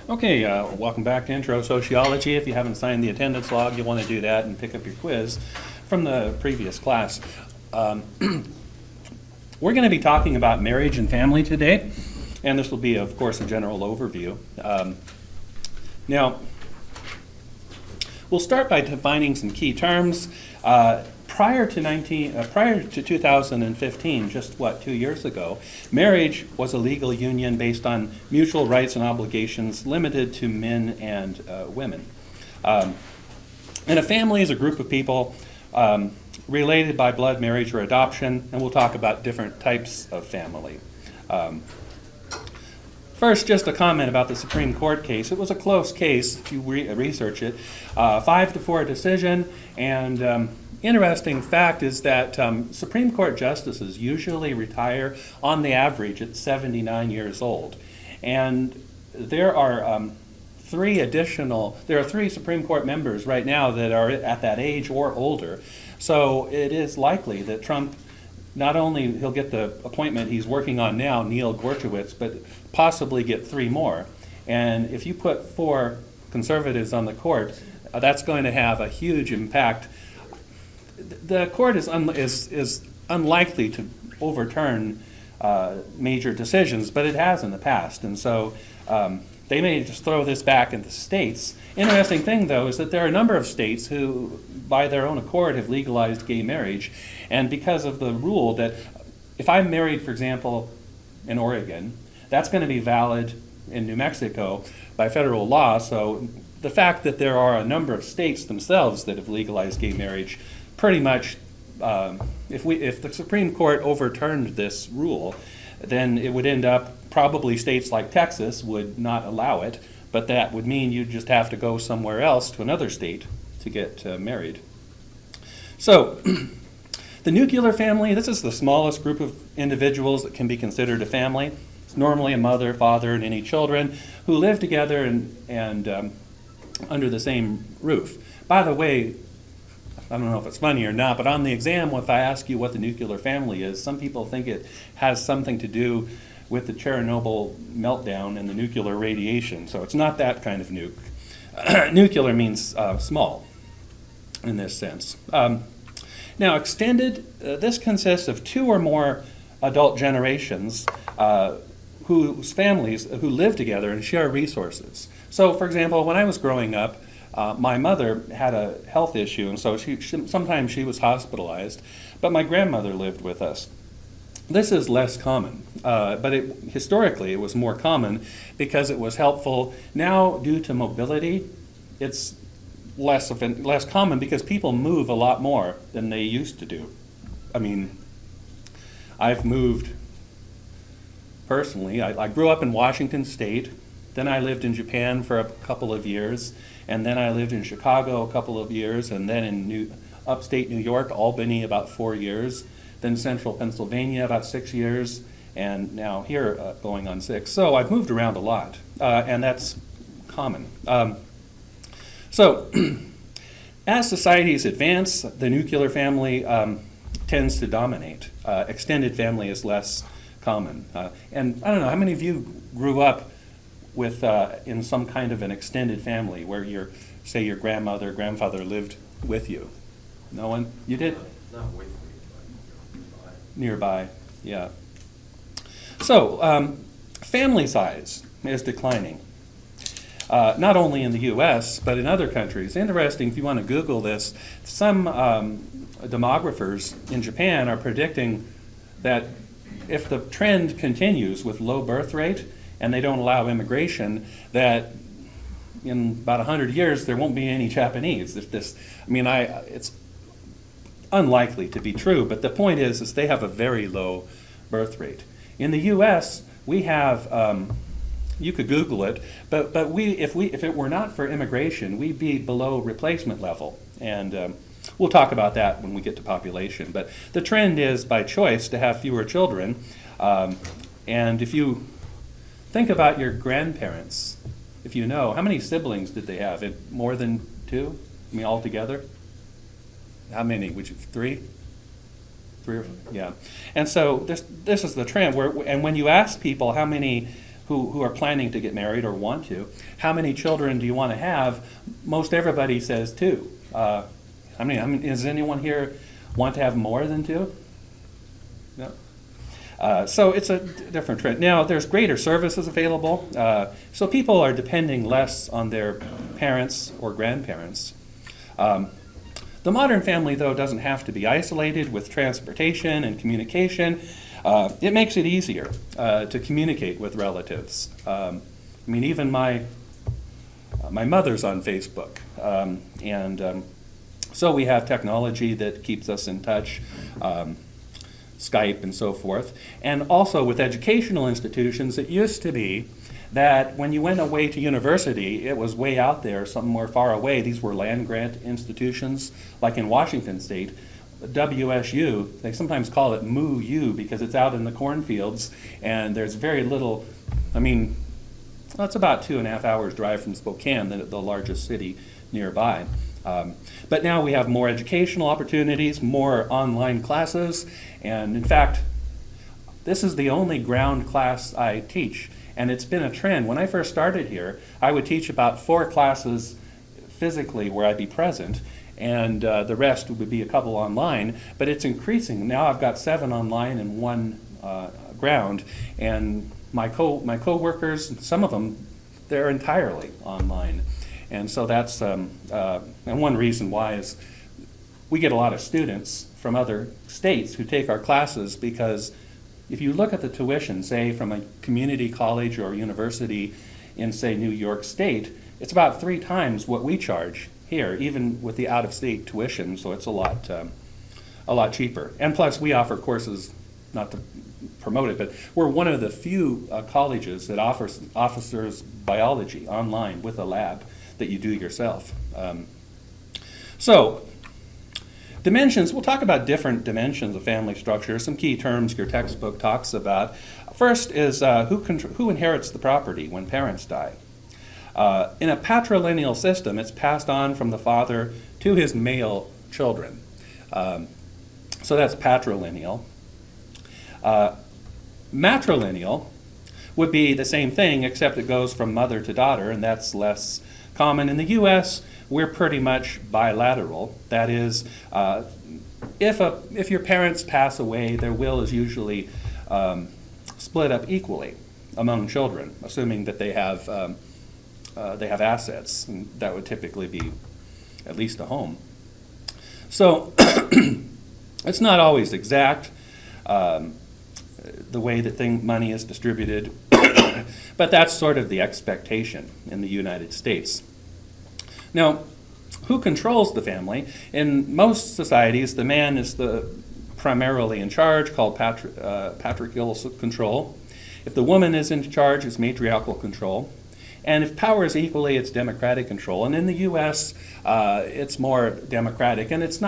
Okay, welcome back to Intro Sociology. If you haven't signed the attendance log, you'll want to do that and pick up your quiz from the previous class. We're going to be talking about marriage and family today, and this will be, of course, a general overview. Now, we'll start by defining some key terms. Prior to 2015, just 2 years ago, marriage was a legal union based on mutual rights and obligations limited to men and women. And a family is a group of people related by blood, marriage, or adoption, and we'll talk about different types of family. First, just a comment about the Supreme Court case. It was a close case, if you research it. 5-4 decision, and interesting fact is that Supreme Court justices usually retire on the average at 79 years old. And there are three Supreme Court members right now that are at that age or older. So it is likely that Trump, not only he'll get the appointment he's working on now, Neil Gorsuch, but possibly get 3 more. And if you put 4 conservatives on the court, that's going to have a huge impact. The court is unlikely to overturn major decisions, but it has in the past. And so they may just throw this back into states. Interesting thing, though, is that there are a number of states who, by their own accord, have legalized gay marriage. And because of the rule that if I'm married, for example, in Oregon, that's going to be valid in New Mexico by federal law. So the fact that there are a number of states themselves that have legalized gay marriage pretty much, if the Supreme Court overturned this rule, then it would end up, probably states like Texas would not allow it, but that would mean you'd just have to go somewhere else to another state to get married. So, the nuclear family, this is the smallest group of individuals that can be considered a family. It's normally a mother, father, and any children who live together and under the same roof. By the way, I don't know if it's funny or not, but on the exam, if I ask you what the nuclear family is, some people think it has something to do with the Chernobyl meltdown and the nuclear radiation. So it's not that kind of nuke. Nuclear means small in this sense. Now, extended, this consists of 2 or more adult generations whose families who live together and share resources. So, for example, when I was growing up, my mother had a health issue, and so sometimes she was hospitalized, but my grandmother lived with us. This is less common, but historically it was more common because it was helpful. Now, due to mobility, it's less common because people move a lot more than they used to do. I mean, I've moved personally. I grew up in Washington State. Then I lived in Japan for a couple of years, and then I lived in Chicago a couple of years, and then in upstate New York, Albany, about 4 years, then central Pennsylvania, about 6 years, and now here going on 6. So I've moved around a lot, and that's common. So as societies advance, the nuclear family tends to dominate. Extended family is less common. And I don't know, how many of you grew up with in some kind of an extended family where your grandmother, grandfather lived with you? No one? You did? Not with me, but Nearby, yeah. So, family size is declining. Not only in the U.S., but in other countries. Interesting, if you want to Google this, some demographers in Japan are predicting that if the trend continues with low birth rate, and they don't allow immigration, that in about 100 years there won't be any Japanese. It's unlikely to be true, but the point is they have a very low birth rate. In the U.S., we have, you could Google it, but if it were not for immigration, we'd be below replacement level, and we'll talk about that when we get to population. But the trend is, by choice, to have fewer children, and if you think about your grandparents, if you know, how many siblings did they have? More than 2? I mean, altogether? How many? Would you 3? 3 or 4? Yeah. And so this is the trend. And when you ask people how many who are planning to get married or want to, how many children do you want to have? Most everybody says two. Does anyone here want to have more than two? No. So it's a different trend. Now, there's greater services available, so people are depending less on their parents or grandparents. The modern family, though, doesn't have to be isolated with transportation and communication. It makes it easier to communicate with relatives. Even my mother's on Facebook, so we have technology that keeps us in touch. Skype and so forth. And also with educational institutions, it used to be that when you went away to university, it was way out there, somewhere far away. These were land-grant institutions, like in Washington State. WSU, they sometimes call it Moo-U because it's out in the cornfields, and there's very little, it's about 2.5 hours drive from Spokane, the largest city nearby. But now we have more educational opportunities, more online classes, and in fact, this is the only ground class I teach, and it's been a trend. When I first started here, I would teach about 4 classes physically where I'd be present, and the rest would be a couple online, but it's increasing. Now I've got 7 online and 1 ground, and my co-workers, some of them, they're entirely online. And so that's, and one reason why is we get a lot of students from other states who take our classes, because if you look at the tuition, say from a community college or university in, say, New York State, it's about 3 times what we charge here, even with the out-of-state tuition, so it's a lot cheaper. And plus, we offer courses, not to promote it, but we're one of the few colleges that offers biology online with a lab that you do yourself. So, dimensions, we'll talk about different dimensions of family structure, some key terms your textbook talks about. First is who inherits the property when parents die. In a patrilineal system, it's passed on from the father to his male children. So that's patrilineal. Matrilineal would be the same thing, except it goes from mother to daughter, and that's less common. In the U.S., we're pretty much bilateral. That is, if your parents pass away, their will is usually split up equally among children, assuming that they have assets, and that would typically be at least a home. So it's not always exact, the way that money is distributed, but that's sort of the expectation in the United States. Now, who controls the family? In most societies, the man is primarily in charge, called patriarchal control. If the woman is in charge, it's matriarchal control. And if power is equally, it's democratic control. And in the U.S., it's more democratic. And it's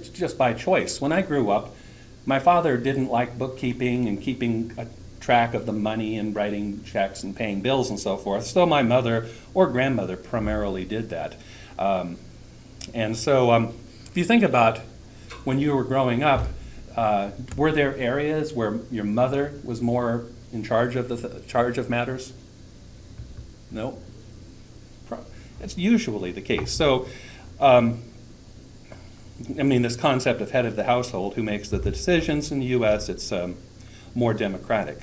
just by choice. When I grew up, my father didn't like bookkeeping and keeping a track of the money and writing checks and paying bills and so forth. So my mother or grandmother primarily did that. And so if you think about when you were growing up, were there areas where your mother was more in charge of charge of matters? No. That's usually the case. So, this concept of head of the household, who makes the decisions in the U.S., it's more democratic.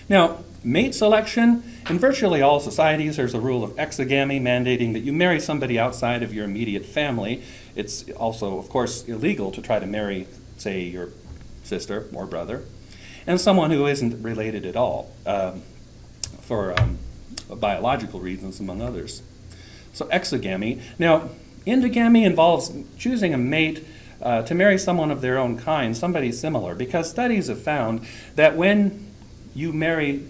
Now, mate selection, in virtually all societies, there's a rule of exogamy mandating that you marry somebody outside of your immediate family. It's also, of course, illegal to try to marry, say, your sister or brother, and someone who isn't related at all, for biological reasons, among others. So exogamy. Now, endogamy involves choosing a mate to marry someone of their own kind, somebody similar, because studies have found that when you marry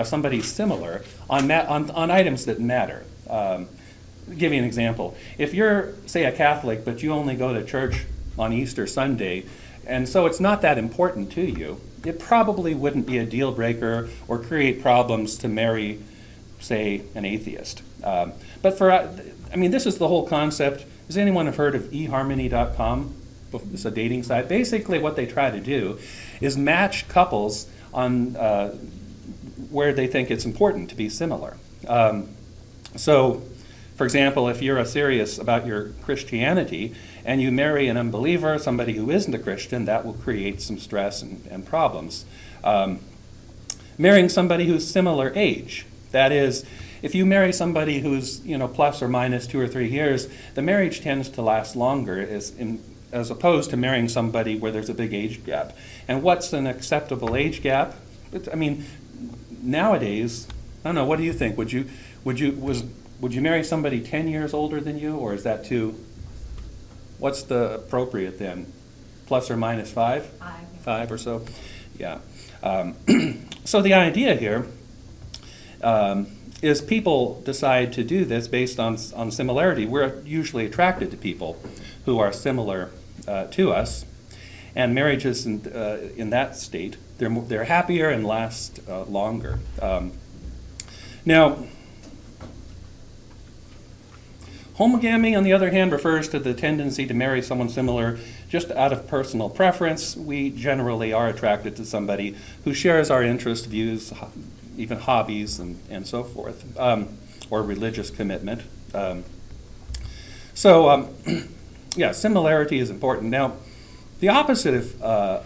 somebody similar on items that matter. Give you an example. If you're, say, a Catholic, but you only go to church on Easter Sunday, and so it's not that important to you, it probably wouldn't be a deal breaker or create problems to marry, say, an atheist. But this is the whole concept. Has anyone have heard of eHarmony.com? It's a dating site. Basically what they try to do is match couples where they think it's important to be similar. So, for example, if you're serious about your Christianity and you marry an unbeliever, somebody who isn't a Christian, that will create some stress and problems. Marrying somebody who's similar age, that is, if you marry somebody who's plus or minus 2 or 3 years, the marriage tends to last longer as opposed to marrying somebody where there's a big age gap. And what's an acceptable age gap? Nowadays, I don't know. What do you think? Would you marry somebody 10 years older than you, or is that too? What's the appropriate then? Plus or minus 5? 5 or so. Yeah. So the idea here is people decide to do this based on similarity. We're usually attracted to people who are similar to us, and marriages in that state, they're happier and last longer. Now, homogamy, on the other hand, refers to the tendency to marry someone similar just out of personal preference. We generally are attracted to somebody who shares our interests, views, even hobbies, and so forth, or religious commitment. Yeah, similarity is important. Now, the opposite of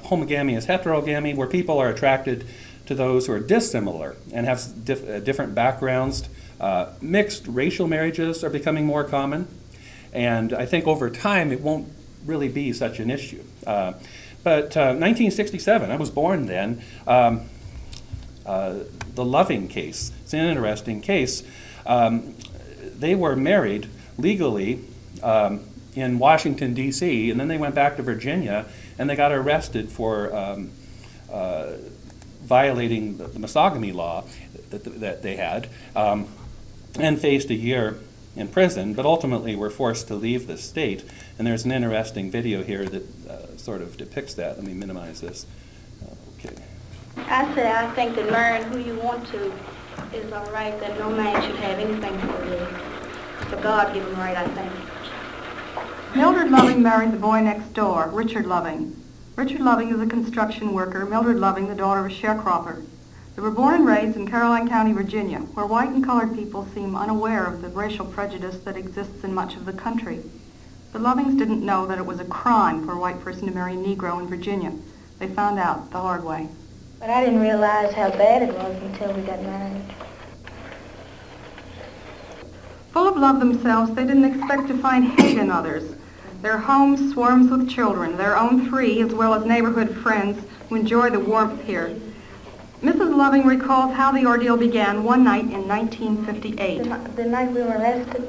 homogamy is heterogamy, where people are attracted to those who are dissimilar and have different backgrounds. Mixed racial marriages are becoming more common, and I think over time it won't really be such an issue. But 1967, I was born then, the Loving case, it's an interesting case. They were married legally in Washington, D.C., and then they went back to Virginia, and they got arrested for violating the monogamy law that they had, and faced a year in prison, but ultimately were forced to leave the state. And there's an interesting video here that sort of depicts that. Let me minimize this. Okay. I think that marrying who you want to is all right, that no man should have anything for you. It's a God-given right, I think. Mildred Loving married the boy next door, Richard Loving. Richard Loving is a construction worker, Mildred Loving the daughter of a sharecropper. They were born and raised in Caroline County, Virginia, where white and colored people seem unaware of the racial prejudice that exists in much of the country. The Lovings didn't know that it was a crime for a white person to marry a Negro in Virginia. They found out the hard way. But I didn't realize how bad it was until we got married. Full of love themselves, they didn't expect to find hate in others. Their home swarms with children, their own 3 as well as neighborhood friends who enjoy the warmth here. Mrs. Loving recalls how the ordeal began one night in 1958. The night we were arrested,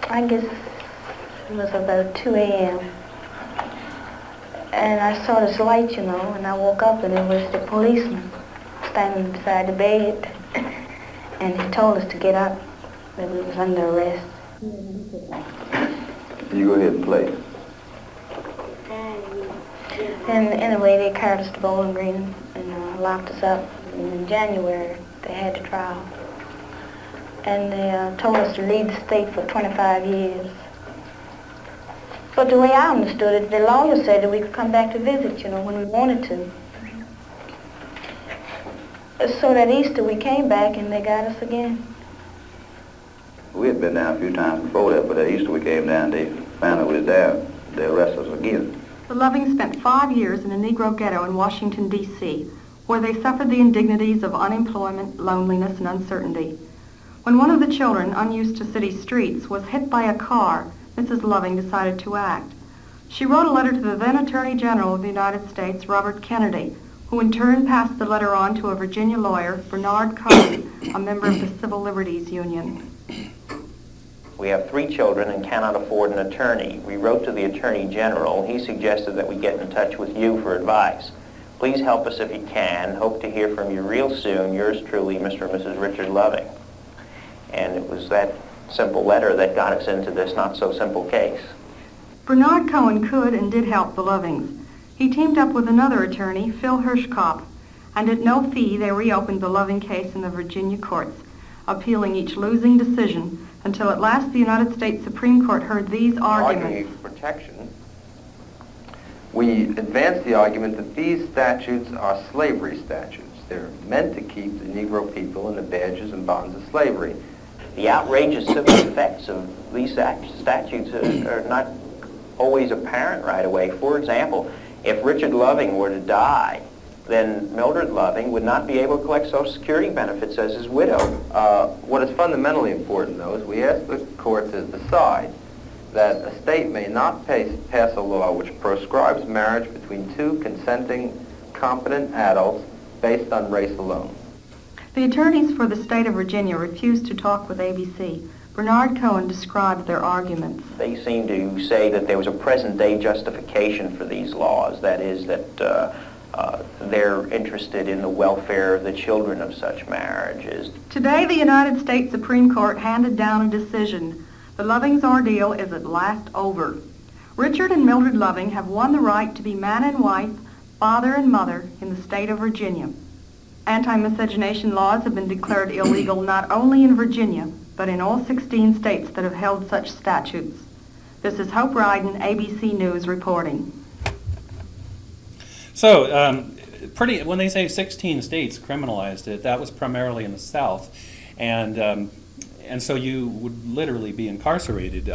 I guess it was about 2 a.m. And I saw this light, and I woke up and it was the policeman standing beside the bed. And he told us to get up, that we was under arrest. You go ahead and play. And anyway, they carried us to Bowling Green and locked us up. And in January, they had the trial. And they told us to leave the state for 25 years. But the way I understood it, the lawyer said that we could come back to visit, when we wanted to. So that Easter we came back and they got us again. We had been down a few times before that, but that Easter we came down, they found out we was down. They arrested us again. The Lovings spent 5 years in a Negro ghetto in Washington, D.C., where they suffered the indignities of unemployment, loneliness, and uncertainty. When one of the children, unused to city streets, was hit by a car, Mrs. Loving decided to act. She wrote a letter to the then Attorney General of the United States, Robert Kennedy, who in turn passed the letter on to a Virginia lawyer, Bernard Cohen, a member of the Civil Liberties Union. We have 3 children and cannot afford an attorney. We wrote to the Attorney General. He suggested that we get in touch with you for advice. Please help us if you can. Hope to hear from you real soon. Yours truly, Mr. and Mrs. Richard Loving. And it was that simple letter that got us into this not-so-simple case. Bernard Cohen could and did help the Lovings. He teamed up with another attorney, Phil Hirschkopf, and at no fee they reopened the Loving case in the Virginia courts, appealing each losing decision until at last the United States Supreme Court heard these arguments. Arguing for protection, we advance the argument that these statutes are slavery statutes. They're meant to keep the Negro people in the badges and bonds of slavery. The outrageous civil effects of these statutes are not always apparent right away. For example, if Richard Loving were to die, then Mildred Loving would not be able to collect Social Security benefits as his widow. What is fundamentally important, though, is we ask the court to decide that a state may not pass a law which proscribes marriage between two consenting, competent adults based on race alone. The attorneys for the state of Virginia refused to talk with ABC. Bernard Cohen described their arguments. They seem to say that there was a present-day justification for these laws. That is, that they're interested in the welfare of the children of such marriages. Today, the United States Supreme Court handed down a decision. The Lovings' ordeal is at last over. Richard and Mildred Loving have won the right to be man and wife, father and mother in the state of Virginia. Anti-miscegenation laws have been declared illegal not only in Virginia, but in all 16 states that have held such statutes. This is Hope Ryden, ABC News reporting. So, when they say 16 states criminalized it, that was primarily in the South, and so you would literally be incarcerated.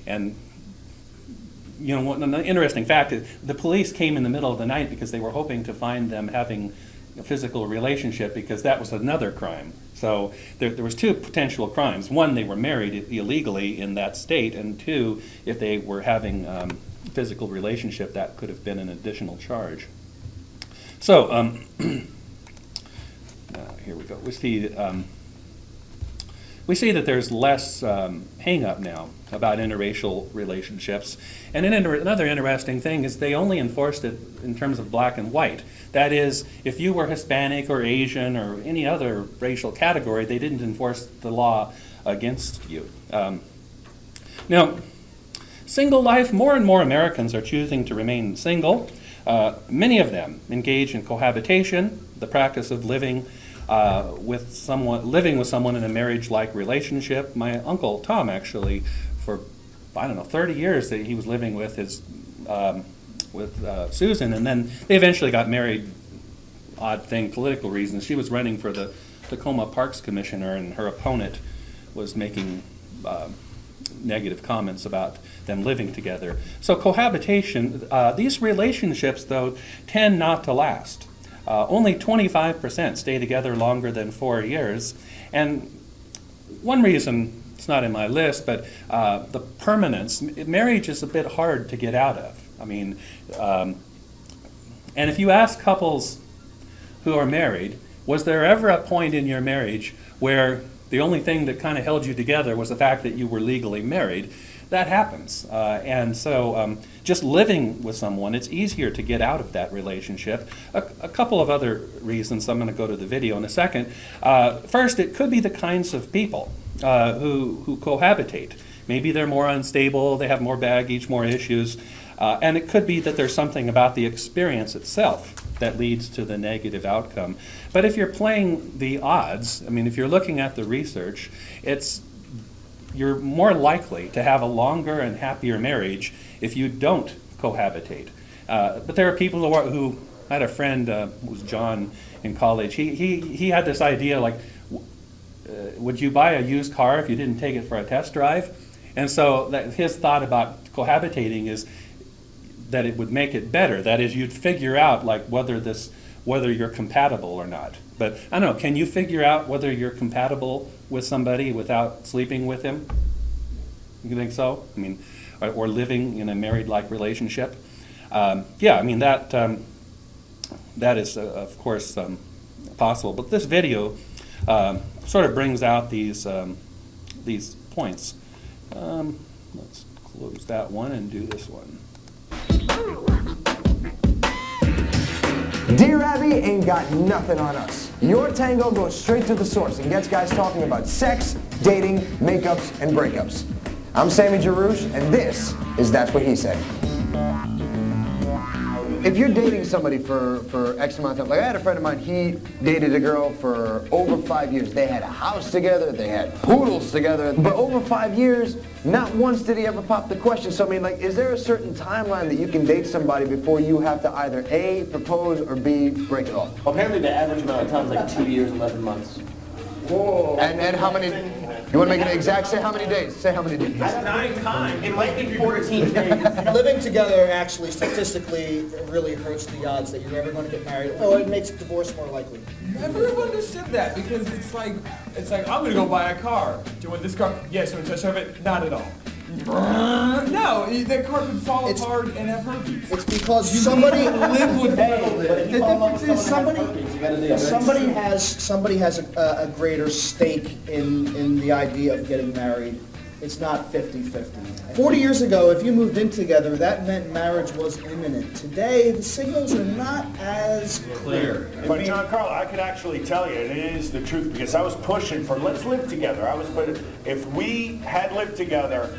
And you know, one interesting fact is the police came in the middle of the night because they were hoping to find them having a physical relationship, because that was another crime. So there was two potential crimes. One, they were married illegally in that state, and two, if they were having physical relationship, that could have been an additional charge. So here we go. We see that there's less hang-up now about interracial relationships. And another interesting thing is they only enforced it in terms of black and white. That is, if you were Hispanic or Asian or any other racial category, they didn't enforce the law against you. Now, single life, more and more Americans are choosing to remain single. Many of them engage in cohabitation, the practice of living with someone in a marriage-like relationship. My uncle Tom, actually, for 30 years, that he was living with his Susan, and then they eventually got married. Odd thing, political reasons. She was running for the Tacoma Parks Commissioner, and her opponent was making negative comments about them living together. So cohabitation, these relationships, though, tend not to last. Only 25% stay together longer than 4 years. And one reason, it's not in my list, but the permanence, marriage is a bit hard to get out of. I mean, and if you ask couples who are married, was there ever a point in your marriage where the only thing that kind of held you together was the fact that you were legally married? That happens. And so just living with someone, it's easier to get out of that relationship. A couple of other reasons. I'm going to go to the video in a second. First, it could be the kinds of people who cohabitate. Maybe they're more unstable, they have more baggage, more issues. And it could be that there's something about the experience itself that leads to the negative outcome. But if you're playing the odds, I mean, if you're looking at the research, you're more likely to have a longer and happier marriage if you don't cohabitate. But there are people who I had a friend who was John in college. He had this idea, like, would you buy a used car if you didn't take it for a test drive? And so his thought about cohabitating is that it would make it better. That is, you'd figure out like whether you're compatible or not. But I don't know, can you figure out whether you're compatible with somebody without sleeping with him? You think so? I mean, or living in a married-like relationship? Yeah, I mean that is of course possible. But this video sort of brings out these points. Let's close that one and do this one. Dear Abby ain't got nothing on us. Your Tango goes straight to the source and gets guys talking about sex, dating, makeups, and breakups. I'm Sammy Jarouche, and this is That's What He Said. if you're dating somebody for X amount of time, like I had a friend of mine, he dated a girl for over 5 years. They had a house together, they had poodles together, but over 5 years, not once did he ever pop the question. So I mean, like, is there a certain timeline that you can date somebody before you have to either A, propose, or B, break it off? Apparently the average amount of time is like 2 years, 11 months. Whoa. And how many, you want to make it exact? Say how many days. Say how many days. It might be 14 days. Living together actually statistically really hurts the odds that you're ever going to get married. Well, it makes divorce more likely. Never have understood that because it's like I'm gonna go buy a car. Do you want this car? Yes. You want to test drive it? Not at all. No, that car could fall apart and have herpes. It's because somebody live with the difference is somebody has a greater stake in the idea of getting married. It's not 50-50. 40 years ago, if you moved in together, that meant marriage was imminent. Today, the signals are not as clear. But John Carl, I could actually tell you it is the truth because I was pushing for let's live together. If we had lived together,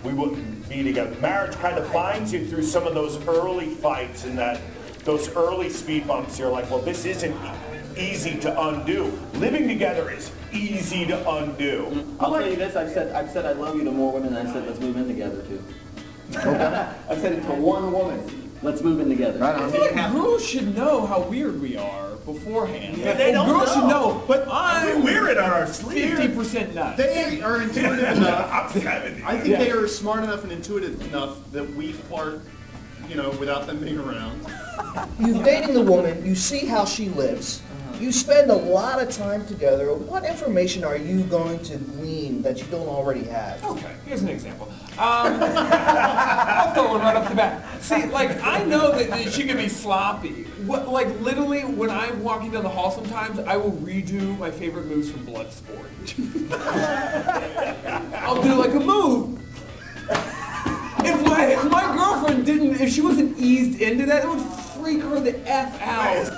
we wouldn't be together. Marriage kind of finds you through some of those early fights and those early speed bumps. You're like, well, this isn't easy to undo. Living together is easy to undo. I'll tell you this, I've said I love you to more women than I said let's move in together too. I've said it to one woman. Let's move in together. I feel like girls should know how weird we are beforehand. Yeah, they don't girls know. should know, but we're in our sleep. 50% nuts. They are intuitive enough. I'm 70. I think they are smart enough and intuitive enough that we flirt, without them being around. You're dating the woman, you see how she lives, you spend a lot of time together. What information are you going to glean that you don't already have? Okay, here's an example. I'll throw one right off the bat. See, I know that she can be sloppy. Literally, when I'm walking down the hall sometimes, I will redo my favorite moves from Bloodsport. I'll do a move. If my girlfriend if she wasn't eased into that, it would freak her the F out.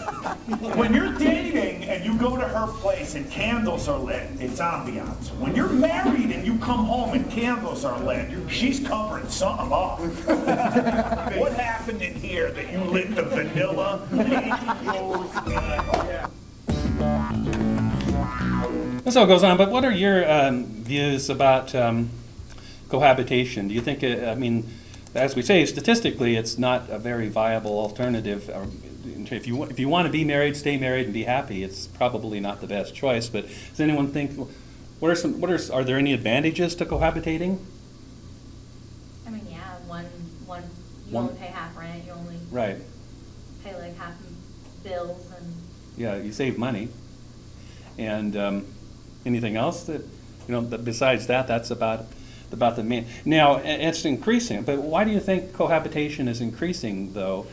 When you're dating and you go to her place and candles are lit, it's ambiance. When you're married and you come home and candles are lit, she's covering something up. What happened in here that you lit the vanilla? And so it goes on, but what are your views about cohabitation? Do you think, as we say, statistically, it's not a very viable alternative. If you want to be married, stay married and be happy, it's probably not the best choice. But does anyone think, are there any advantages to cohabitating? I mean, yeah, you only pay half rent, you only Right. pay half bills and. Yeah, you save money. And anything else that besides that's about the main. Now it's increasing, but why do you think cohabitation is increasing though?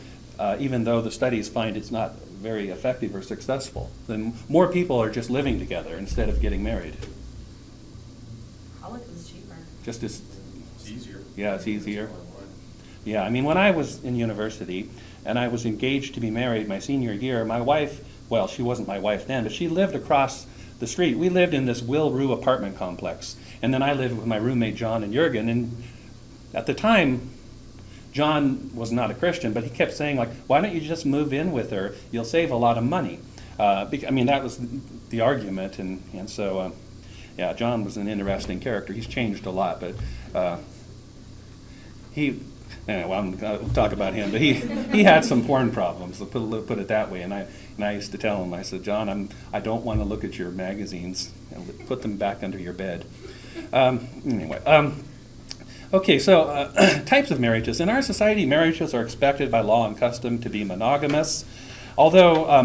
Even though the studies find it's not very effective or successful, then more people are just living together instead of getting married. College is cheaper. Just as It's easier. Yeah, it's easier. Yeah, when I was in university and I was engaged to be married my senior year, my wife, well, she wasn't my wife then, but she lived across the street. We lived in this Will Rue apartment complex, and then I lived with my roommate John and Jurgen. And at the time, John was not a Christian, but he kept saying, why don't you just move in with her? You'll save a lot of money. That was the argument, and so, John was an interesting character. He's changed a lot, but I'm going to talk about him, but he had some porn problems, to put it that way, and I used to tell him, I said, John, I don't want to look at your magazines, put them back under your bed. Okay, so types of marriages. In our society, marriages are expected by law and custom to be monogamous. Although, I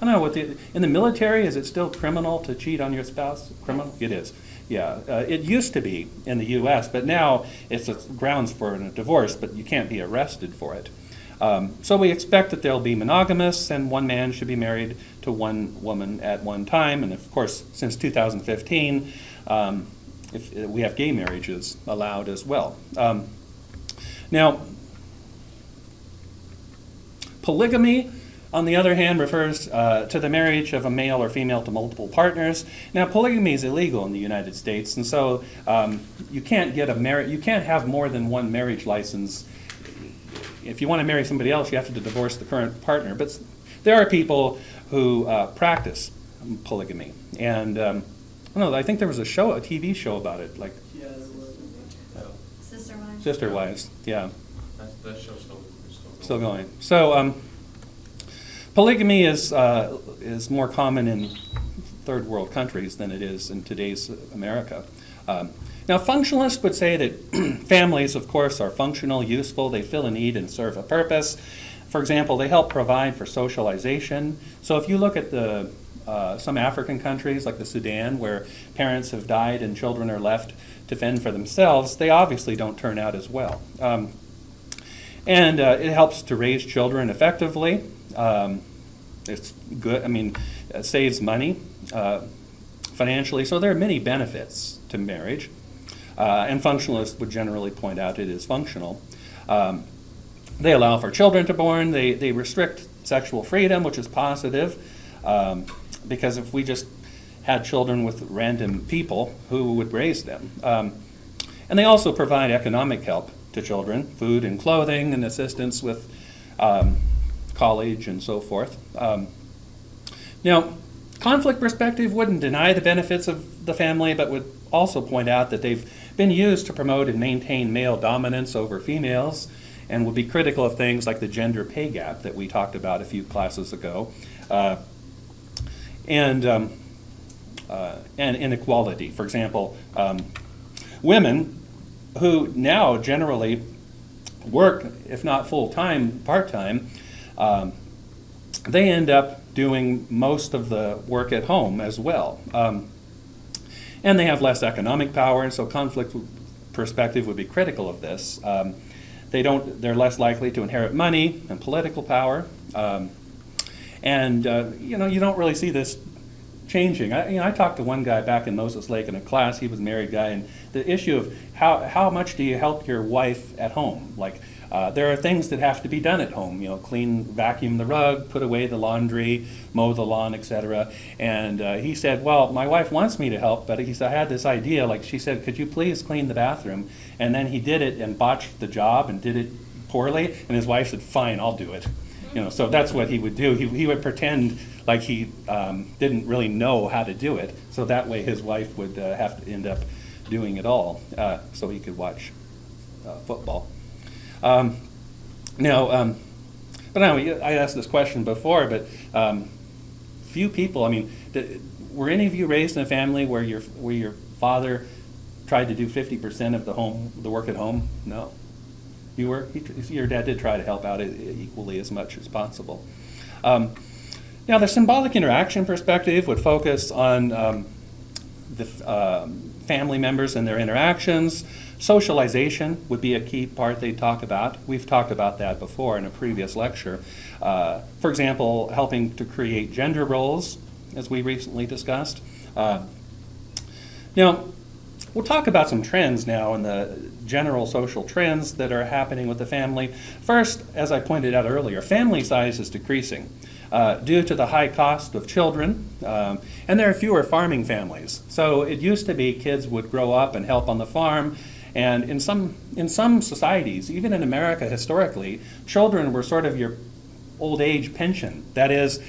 don't know, in the military, is it still criminal to cheat on your spouse? Criminal? It is. Yeah, it used to be in the U.S., but now it's grounds for a divorce, but you can't be arrested for it. So we expect that they'll be monogamous, and one man should be married to one woman at one time. And of course, since 2015, if we have gay marriages allowed as well. Now, polygamy, on the other hand, refers to the marriage of a male or female to multiple partners. Now, polygamy is illegal in the United States, and so you can't have more than one marriage license if you want to marry somebody else, you have to divorce the current partner. But there are people who practice polygamy. And I don't know, I think there was a TV show about it, like Sister Wives. Sister Wives, yeah. That show's Still going. So polygamy is more common in third world countries than it is in today's America. Now, functionalists would say that families, of course, are functional, useful, they fill a need and serve a purpose. For example, they help provide for socialization. So if you look at some African countries like the Sudan, where parents have died and children are left to fend for themselves, they obviously don't turn out as well. And it helps to raise children effectively. It's good, it saves money financially. So there are many benefits to marriage. And functionalists would generally point out it is functional. They allow for children to be born. They restrict sexual freedom, which is positive, because if we just had children with random people, who would raise them? And they also provide economic help to children, food and clothing and assistance with college and so forth. Now, conflict perspective wouldn't deny the benefits of the family, but would also point out that they've been used to promote and maintain male dominance over females, and will be critical of things like the gender pay gap that we talked about a few classes ago, and inequality. For example, women who now generally work, if not full-time, part-time, they end up doing most of the work at home as well. And they have less economic power, and so conflict perspective would be critical of this. They're less likely to inherit money and political power. You don't really see this changing. I talked to one guy back in Moses Lake in a class. He was a married guy, and the issue of how much do you help your wife at home? Like, there are things that have to be done at home. Clean, vacuum the rug, put away the laundry, mow the lawn, etc. And he said, well, my wife wants me to help, but he said, I had this idea. Like, she said, could you please clean the bathroom? And then he did it and botched the job and did it poorly. And his wife said, fine, I'll do it. So that's what he would do. He would pretend like he didn't really know how to do it. So that way his wife would have to end up doing it all so he could watch football. I asked this question before, but few people, were any of you raised in a family where your father tried to do 50% of the work at home? No. You were? Your dad did try to help out equally as much as possible. Now, the symbolic interaction perspective would focus on the family members and their interactions. Socialization would be a key part they'd talk about. We've talked about that before in a previous lecture. For example, helping to create gender roles, as we recently discussed. Now, we'll talk about some trends now in the general social trends that are happening with the family. First, as I pointed out earlier, family size is decreasing due to the high cost of children, and there are fewer farming families. So it used to be kids would grow up and help on the farm, and in some societies, even in America historically, children were sort of your old age pension. That is,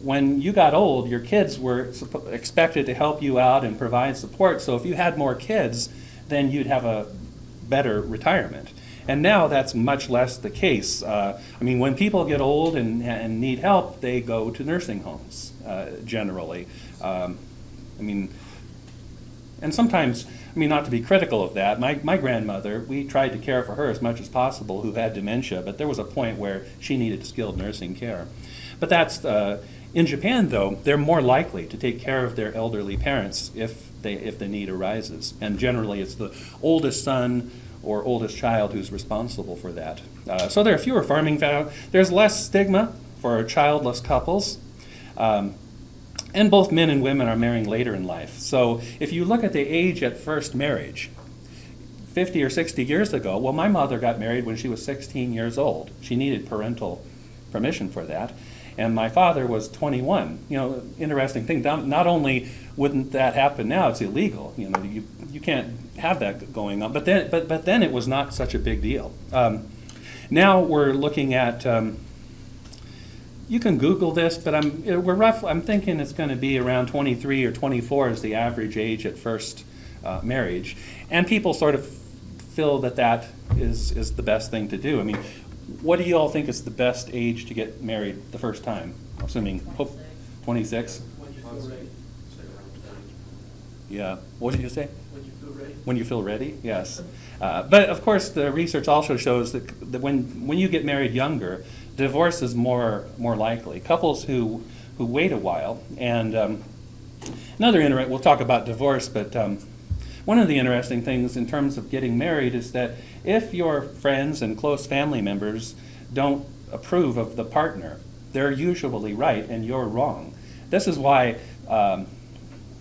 when you got old, your kids were expected to help you out and provide support. So if you had more kids, then you'd have a better retirement. And now that's much less the case. When people get old and need help, they go to nursing homes, generally. And sometimes, not to be critical of that, my grandmother, we tried to care for her as much as possible, who had dementia, but there was a point where she needed skilled nursing care. But that's, in Japan though, they're more likely to take care of their elderly parents if the need arises. And generally it's the oldest son or oldest child who's responsible for that. So there are fewer farming families. There's less stigma for childless couples. And both men and women are marrying later in life. So if you look at the age at first marriage, 50 or 60 years ago, well, my mother got married when she was 16 years old. She needed parental permission for that. And my father was 21. Interesting thing. Not only wouldn't that happen now, it's illegal. You can't have that going on. But then it was not such a big deal. Now we're looking at, you can Google this, but I'm thinking it's going to be around 23 or 24 is the average age at first marriage. And people sort of feel that is the best thing to do. I mean, what do you all think is the best age to get married the first time? Assuming 26? Yeah. What did you say? When you feel ready. When you feel ready, yes. But of course, the research also shows that when you get married younger, divorce is more likely. Couples who wait a while, and we'll talk about divorce, but one of the interesting things in terms of getting married is that if your friends and close family members don't approve of the partner, they're usually right and you're wrong. This is why,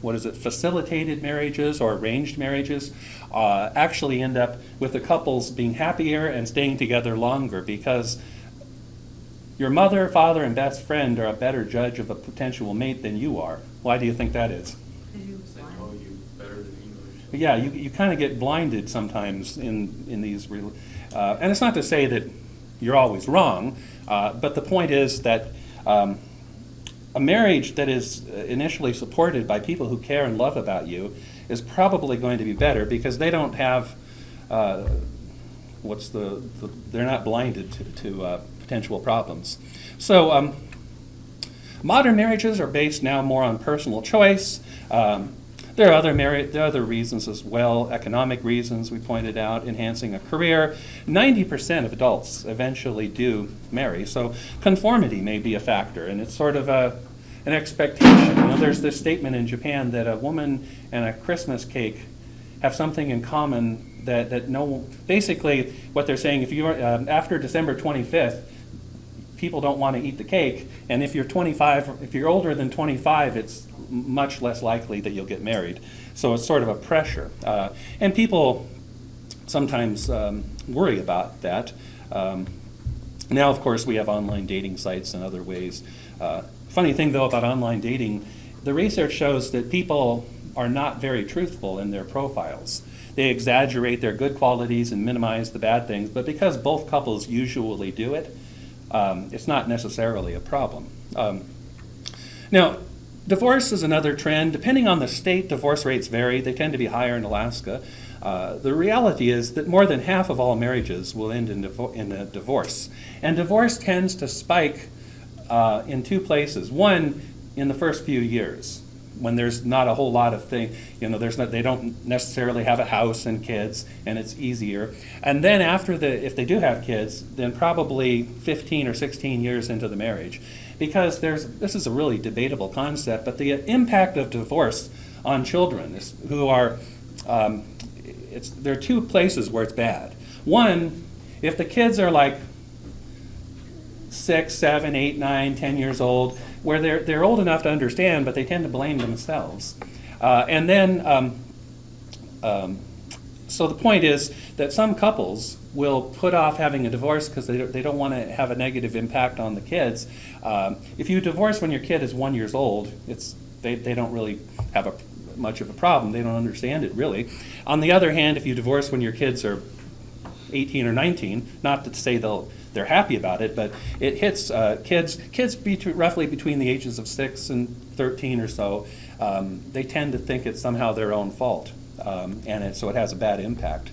facilitated marriages or arranged marriages actually end up with the couples being happier and staying together longer, because your mother, father, and best friend are a better judge of a potential mate than you are. Why do you think that is? Yeah, you kind of get blinded sometimes in these, and it's not to say that you're always wrong, but the point is that a marriage that is initially supported by people who care and love about you is probably going to be better, because they don't have, they're not blinded to potential problems. So modern marriages are based now more on personal choice. There are other reasons as well, economic reasons we pointed out, enhancing a career. 90% of adults eventually do marry, so conformity may be a factor, and it's sort of an expectation. There's this statement in Japan that a woman and a Christmas cake have something in common basically what they're saying, if you're after December 25th, people don't want to eat the cake, and if you're older than 25, it's much less likely that you'll get married. So it's sort of a pressure. And people sometimes worry about that. Now, of course, we have online dating sites and other ways. Funny thing, though, about online dating, the research shows that people are not very truthful in their profiles. They exaggerate their good qualities and minimize the bad things, but because both couples usually do it, it's not necessarily a problem. Now, divorce is another trend. Depending on the state, divorce rates vary. They tend to be higher in Alaska. The reality is that more than half of all marriages will end in a divorce. And divorce tends to spike in two places. One, in the first few years, when there's not a whole lot of things, they don't necessarily have a house and kids, and it's easier. And then if they do have kids, then probably 15 or 16 years into the marriage. Because this is a really debatable concept, but the impact of divorce on children there are two places where it's bad. One, if the kids are like 6, 7, 8, 9, 10 years old, where they're old enough to understand, but they tend to blame themselves. And then, so the point is that some couples will put off having a divorce because they don't want to have a negative impact on the kids. If you divorce when your kid is 1 year old, they don't really have much of a problem. They don't understand it really. On the other hand, if you divorce when your kids are 18 or 19, not to say they're happy about it, but it hits kids roughly between the ages of 6 and 13 or so. They tend to think it's somehow their own fault, so it has a bad impact.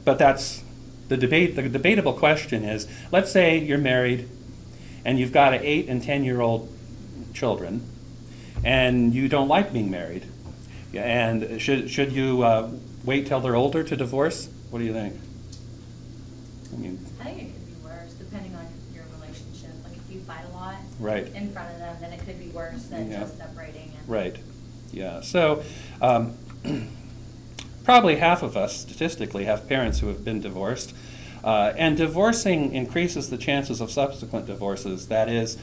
But that's the debate. The debatable question is, let's say you're married and you've got an 8 and 10-year-old children, and you don't like being married. And should you wait till they're older to divorce? What do you think? I think it could be worse, depending on your relationship. Like if you fight a lot in front of them, then it could be worse than just separating. Right. Yeah. So probably half of us statistically have parents who have been divorced. And divorcing increases the chances of subsequent divorces. That is,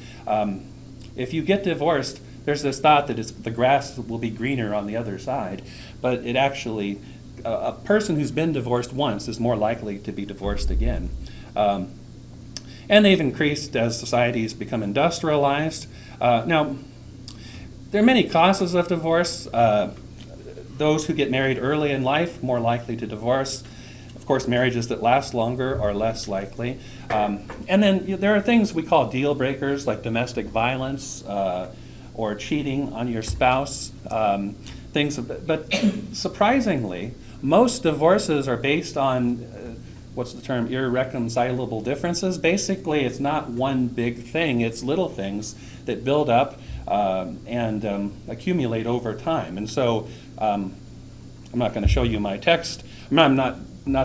if you get divorced, there's this thought that the grass will be greener on the other side, but it actually, a person who's been divorced once is more likely to be divorced again. And they've increased as societies become industrialized. Now, there are many causes of divorce. Those who get married early in life, more likely to divorce. Of Of course, marriages that last longer are less likely. And then there are things we call deal breakers, like domestic violence or cheating on your spouse. But surprisingly, most divorces are based on, what's the term, irreconcilable differences. Basically, it's not one big thing, it's little things that build up and accumulate over time. And so, I'm not going to show you my text. I'm not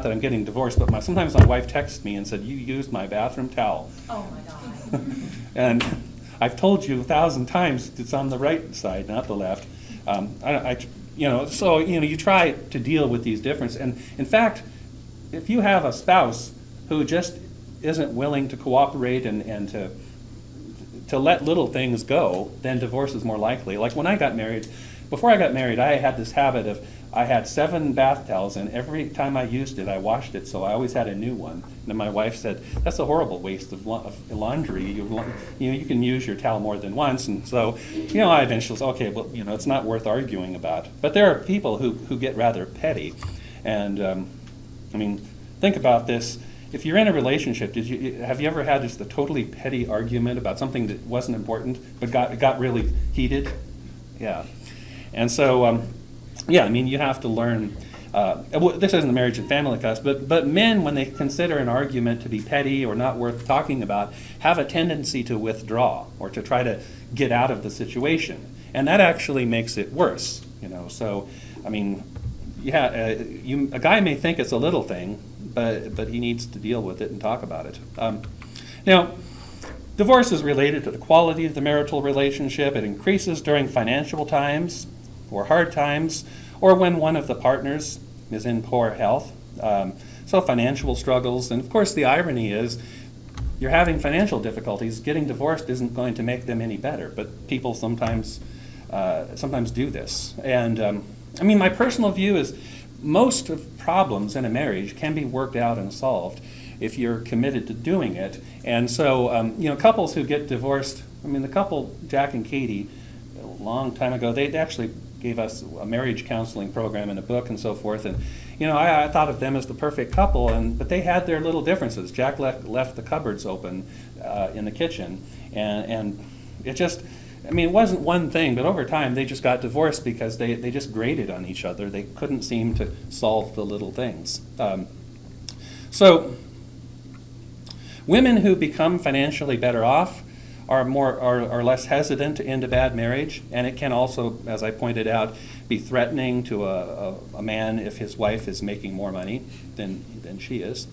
that I'm getting divorced, but sometimes my wife texts me and said, "You used my bathroom towel." Oh my God. And I've told you 1,000 times it's on the right side, not the left. You try to deal with these differences. And in fact, if you have a spouse who just isn't willing to cooperate and to let little things go, then divorce is more likely. Like when I got married, before I got married, I had this habit of, I had 7 bath towels, and every time I used it, I washed it, so I always had a new one. And then my wife said, "That's a horrible waste of laundry. You can use your towel more than once." And so, I eventually said, okay, well, it's not worth arguing about. But there are people who get rather petty. And, think about this. If you're in a relationship, have you ever had just a totally petty argument about something that wasn't important, but got really heated? Yeah. And so, you have to learn. This isn't a marriage and family class, but men, when they consider an argument to be petty or not worth talking about, have a tendency to withdraw or to try to get out of the situation, and that actually makes it worse. So, a guy may think it's a little thing, but he needs to deal with it and talk about it. Now, divorce is related to the quality of the marital relationship. It increases during financial times or hard times, or when one of the partners is in poor health. So financial struggles, and of course the irony is, you're having financial difficulties, getting divorced isn't going to make them any better, but people sometimes do this. And my personal view is most of problems in a marriage can be worked out and solved if you're committed to doing it. And so, couples who get divorced, the couple, Jack and Katie, a long time ago, they actually gave us a marriage counseling program and a book and so forth. And, I thought of them as the perfect couple, but they had their little differences. Jack left the cupboards open in the kitchen, and it just, it wasn't one thing, but over time they just got divorced because they just grated on each other. They couldn't seem to solve the little things. So women who become financially better off are less hesitant into bad marriage, and it can also, as I pointed out, be threatening to a man if his wife is making more money than he is.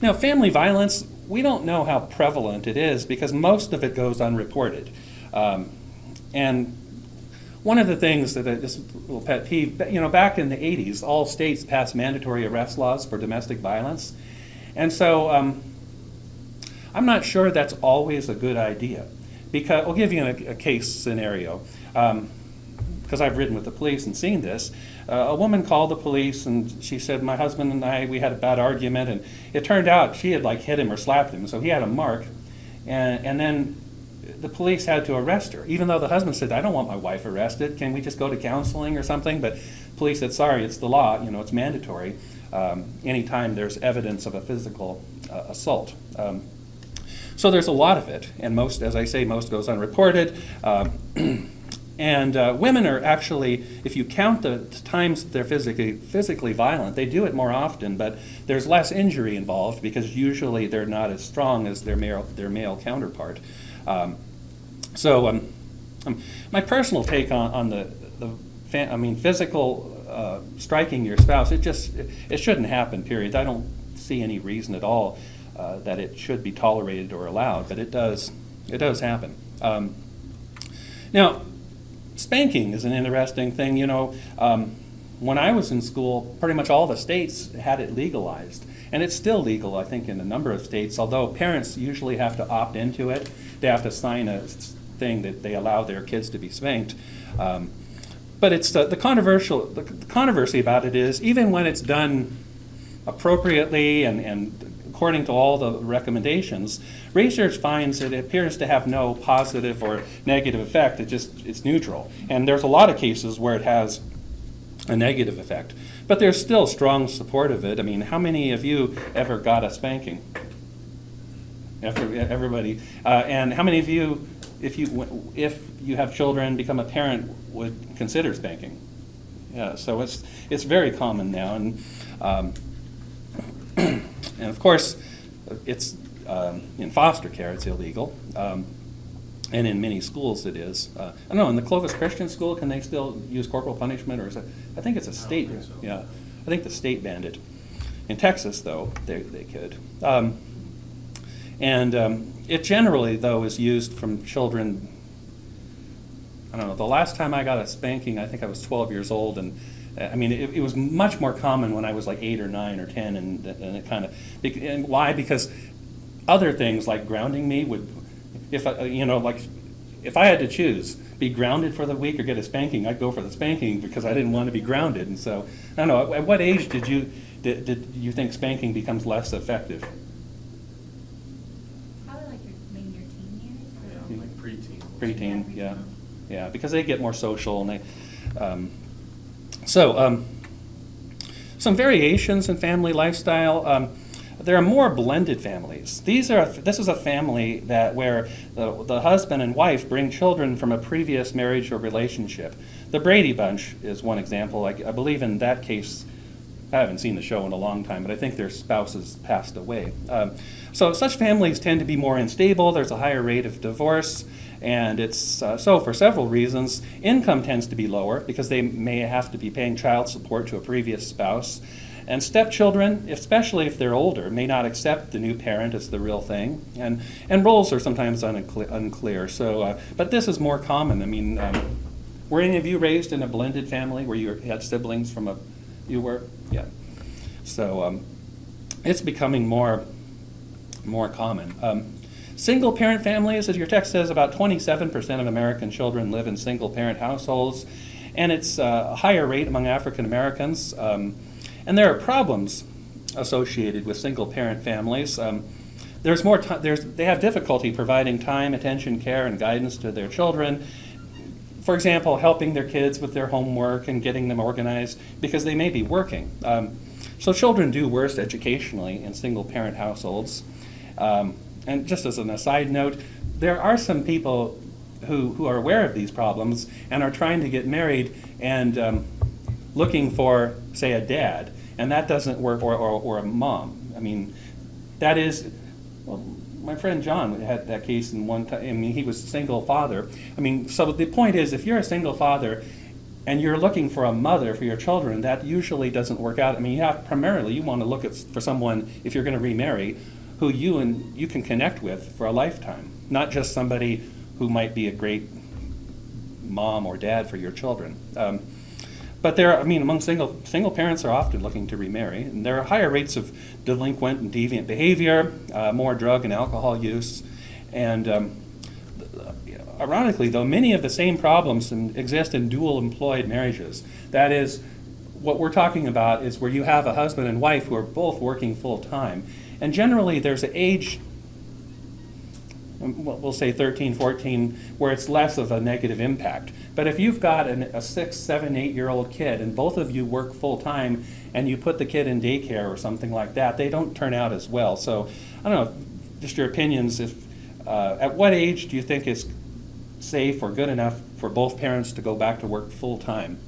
Now, family violence, we don't know how prevalent it is because most of it goes unreported. And one of the things that just a little pet peeve, back in the 80s, all states passed mandatory arrest laws for domestic violence. And so I'm not sure that's always a good idea. Because I'll give you a case scenario. Because I've ridden with the police and seen this. A woman called the police and she said, "My husband and we had a bad argument," and it turned out she had hit him or slapped him, so he had a mark. And then the police had to arrest her, even though the husband said, "I don't want my wife arrested. Can we just go to counseling or something?" But police said, "Sorry, it's the law. It's mandatory. Anytime there's evidence of a physical assault." So there's a lot of it, and most, as I say, most goes unreported. And women are actually, if you count the times they're physically violent, they do it more often, but there's less injury involved because usually they're not as strong as their male counterpart. My personal take on physical striking your spouse, it shouldn't happen, period. I don't see any reason at all that it should be tolerated or allowed, but it does happen. Now, spanking is an interesting thing. When I was in school, pretty much all the states had it legalized, and it's still legal, I think, in a number of states, although parents usually have to opt into it. They have to sign a thing that they allow their kids to be spanked. But it's the controversy about it is, even when it's done appropriately and according to all the recommendations, research finds that it appears to have no positive or negative effect. It's neutral. And there's a lot of cases where it has a negative effect. But there's still strong support of it. I mean, how many of you ever got a spanking? Everybody. And how many of you, if you have children, become a parent, would consider spanking? Yeah, so it's very common now. And and of course, it's in foster care, it's illegal. And in many schools it is. I don't know, in the Clovis Christian School, can they still use corporal punishment, or is it? I think it's a state. Yeah, I think the state banned it. In Texas, though, they could. It generally, though, is used from children. I don't know. The last time I got a spanking, I think I was 12 years old, and I mean, it was much more common when I was like 8 or 9 or 10, and it kind of. And why? Because other things like grounding me would. If I had to choose, be grounded for the week or get a spanking, I'd go for the spanking because I didn't want to be grounded. And so, I don't know. At what age did you think spanking becomes less effective? Probably like maybe your teen years. Yeah, like preteen. Preteen, yeah, because they get more social and they. Some variations in family lifestyle. There are more blended families. This is a family where the husband and wife bring children from a previous marriage or relationship. The Brady Bunch is one example. I believe in that case, I haven't seen the show in a long time, but I think their spouses passed away. So such families tend to be more unstable. There's a higher rate of divorce, and it's so for several reasons. Income tends to be lower because they may have to be paying child support to a previous spouse. And stepchildren, especially if they're older, may not accept the new parent as the real thing, and roles are sometimes unclear. So, but this is more common. I mean, were any of you raised in a blended family where you had siblings from you were? Yeah. So it's becoming more common. Single parent families, as your text says, about 27% of American children live in single parent households, and it's a higher rate among African Americans. And there are problems associated with single-parent families. There's more. They have difficulty providing time, attention, care, and guidance to their children. For example, helping their kids with their homework and getting them organized because they may be working. So children do worse educationally in single-parent households. And just as an aside note, there are some people who are aware of these problems and are trying to get married and looking for, say, a dad. And that doesn't work, or a mom. I mean, that is, well, my friend John had that case in one time. I mean, he was a single father. I mean, so the point is, if you're a single father and you're looking for a mother for your children, that usually doesn't work out. I mean, you want to look for someone, if you're going to remarry, who you can connect with for a lifetime, not just somebody who might be a great mom or dad for your children. But among single parents are often looking to remarry, and there are higher rates of delinquent and deviant behavior, more drug and alcohol use, and ironically, though, many of the same problems exist in dual-employed marriages. That is, what we're talking about is where you have a husband and wife who are both working full-time, and generally there's an age, we'll say 13, 14, where it's less of a negative impact. But if you've got a 6, 7, 8-year-old kid and both of you work full-time and you put the kid in daycare or something like that, they don't turn out as well. So I don't know, just your opinions, at what age do you think is safe or good enough for both parents to go back to work full-time?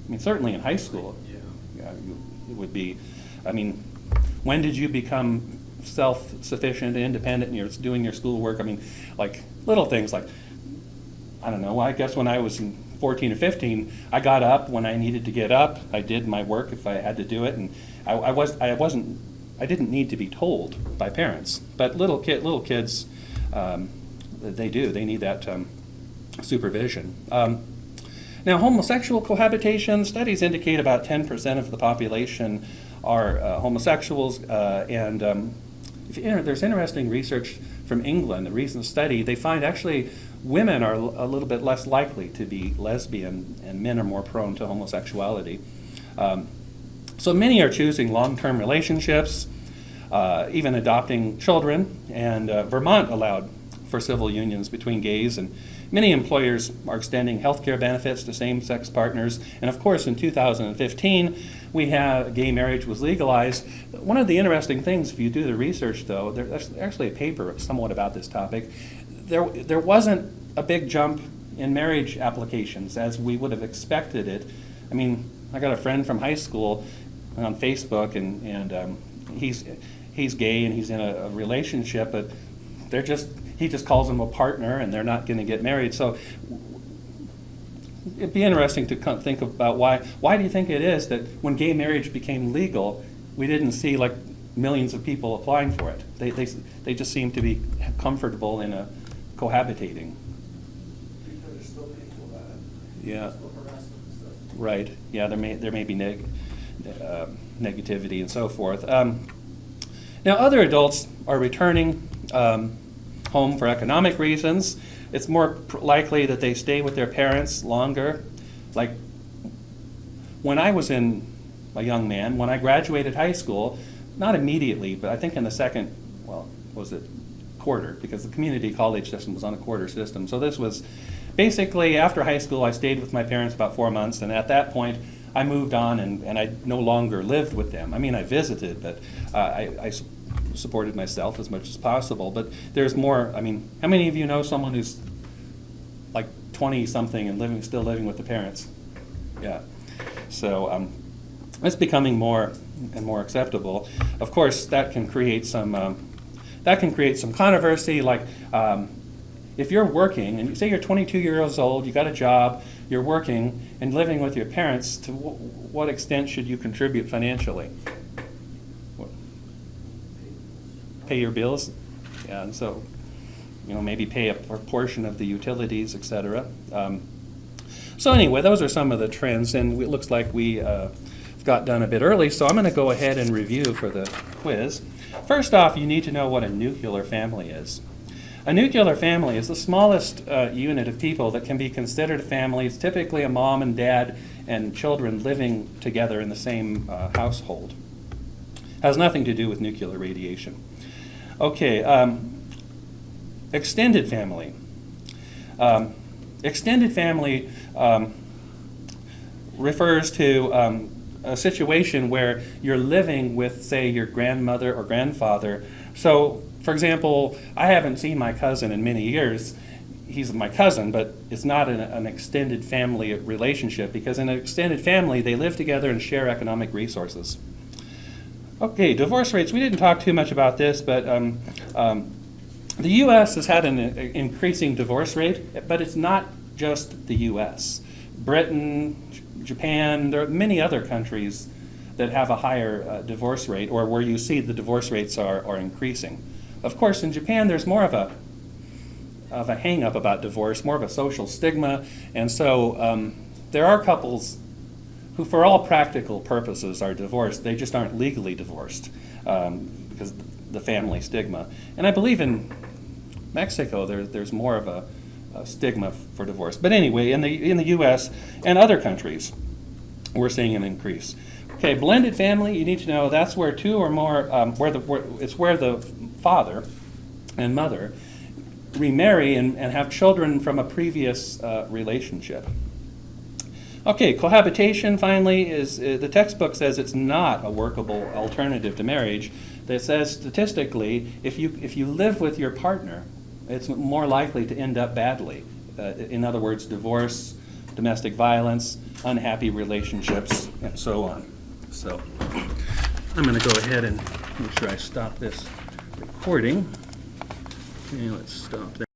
I mean, certainly in high school, it would be. I mean, when did you become self-sufficient, independent, and you're doing your schoolwork? I mean, like little things like, I don't know, I guess when I was 14 or 15, I got up when I needed to get up. I did my work if I had to do it, and I didn't need to be told by parents. But little kids, they need that supervision. Now, homosexual cohabitation, studies indicate about 10% of the population are homosexuals, and there's interesting research from England, a recent study. They find actually women are a little bit less likely to be lesbian, and men are more prone to homosexuality. So many are choosing long-term relationships, even adopting children, and Vermont allowed for civil unions between gays and Many employers are extending health care benefits to same-sex partners. And of course, in 2015, gay marriage was legalized. One of the interesting things, if you do the research though, there's actually a paper somewhat about this topic. There wasn't a big jump in marriage applications as we would have expected it. I mean, I got a friend from high school on Facebook, and he's gay and he's in a relationship, but he just calls him a partner, and they're not going to get married. So it'd be interesting to think about why do you think it is that when gay marriage became legal, we didn't see like millions of people applying for it? They just seem to be comfortable in cohabitating. Because there's still people that Yeah. still harassment and stuff. Right. Yeah, there may be negativity and so forth. Now, other adults are returning home for economic reasons. It's more likely that they stay with their parents longer. Like when I was a young man, when I graduated high school, not immediately, but I think in the second, quarter, because the community college system was on a quarter system. So this was basically after high school, I stayed with my parents about 4 months, and at that point, I moved on and I no longer lived with them. I mean, I visited, but I supported myself as much as possible. But there's more. I mean, how many of you know someone who's like 20-something and still living with the parents? Yeah. So it's becoming more and more acceptable. Of course, that can create some controversy. Like if you're working and say you're 22 years old, you got a job, you're working and living with your parents, to what extent should you contribute financially? Pay your bills? Yeah, and so, maybe pay a proportion of the utilities, etc. So anyway, those are some of the trends, and it looks like we got done a bit early, so I'm going to go ahead and review for the quiz. First off, you need to know what a nuclear family is. A nuclear family is the smallest unit of people that can be considered a family. It's typically a mom and dad and children living together in the same household. Has nothing to do with nuclear radiation. Okay, extended family. Extended family refers to a situation where you're living with, say, your grandmother or grandfather. So, for example, I haven't seen my cousin in many years. He's my cousin, but it's not an extended family relationship, because in an extended family, they live together and share economic resources. Okay, divorce rates. We didn't talk too much about this, but the U.S. has had an increasing divorce rate, but it's not just the U.S. Britain, Japan, there are many other countries that have a higher divorce rate, or where you see the divorce rates are increasing. Of course, in Japan, there's more of a hang-up about divorce, more of a social stigma, and so there are couples who, for all practical purposes, are divorced. They just aren't legally divorced because of the family stigma. And I believe in Mexico, there's more of a stigma for divorce. But anyway, in the U.S. and other countries, we're seeing an increase. Okay, blended family. You need to know that's where two or more, where the father and mother remarry and have children from a previous relationship. Okay, cohabitation finally is, the textbook says it's not a workable alternative to marriage. That says statistically, if you live with your partner, it's more likely to end up badly. In other words, divorce, domestic violence, unhappy relationships, and so on. So I'm going to go ahead and make sure I stop this recording. Okay, let's stop there.